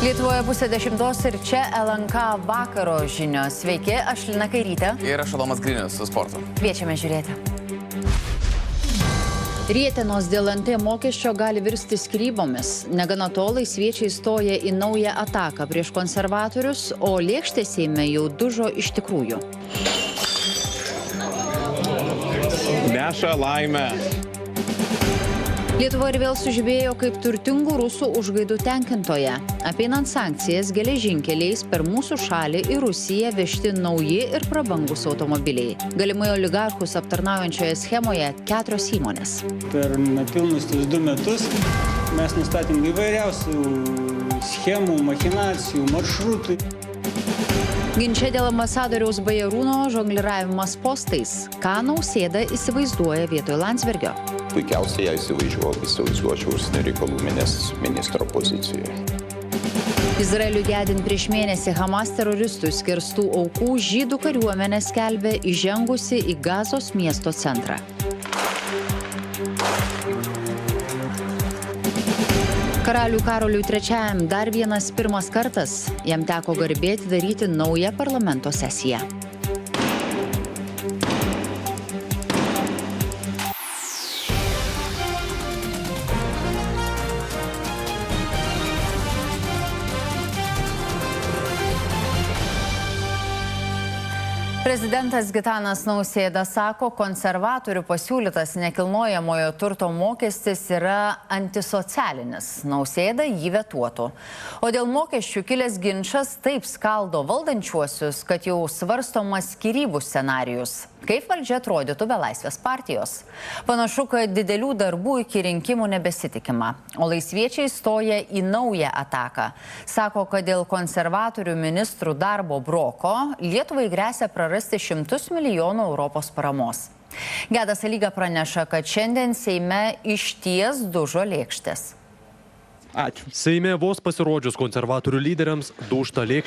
Lietuvoje pusė 10 ir čia LNK vakaro žinios. Sveiki, aš Lina Kairytė. Ir aš Adomas Grinius su sportu. Kviečiame žiūrėti. Rietenos dėl NT mokesčio gali virsti skrybomis. Negana to, laisviečiai stoja į naują ataką prieš konservatorius, o lėkštė Seime jau dužo iš tikrųjų. Neša laimę. Lietuva ir vėl sužibėjo kaip turtingų rusų užgaidų tenkintoje. Apeinant sankcijas, geležinkeliais per mūsų šalį į Rusiją vežti nauji ir prabangus automobiliai. Galimai oligarchus aptarnaujančioje schemoje 4 įmonės. Per nepilnus 2 metus mes nustatėm įvairiausių schemų, machinacijų, maršrutų. Ginče dėl ambasadoriaus Bajarūno žongliravimas postais. Ką Nausėda įsivaizduoja vietoj Landsbergio? Puikiausiai ją įsivaizduočiau užsienio reikalų ministro pozicijoje. Izraeliui gedint prieš mėnesį Hamas teroristų skirstų aukų, žydų kariuomenė skelbė įžengusi į Gazos miesto centrą. Karaliui Karoliui III dar vienas pirmas kartas. Jam teko garbė atidaryti naują parlamento sesiją. Prezidentas Gitanas Nausėda sako, konservatorių pasiūlytas nekilnojamojo turto mokestis yra antisocialinis. Nausėda jį vetuotų. O dėl mokesčių kilęs ginčas taip skaldo valdančiuosius, kad jau svarstomas skyrybų scenarijus. Kaip valdžia atrodytų be Laisvės partijos? Panašu, kad didelių darbų iki rinkimų nebesitikima, o laisviečiai stoja į naują ataką. Sako, kad dėl konservatorių ministrų darbo broko Lietuvai gresia prarasti 100 milijonų Europos paramos. Gedas Alyga praneša, kad šiandien Seime išties dužo lėkštės. Ačiū. Seime vos pasirodžius konservatorių lyderiams dūžta lėkštė.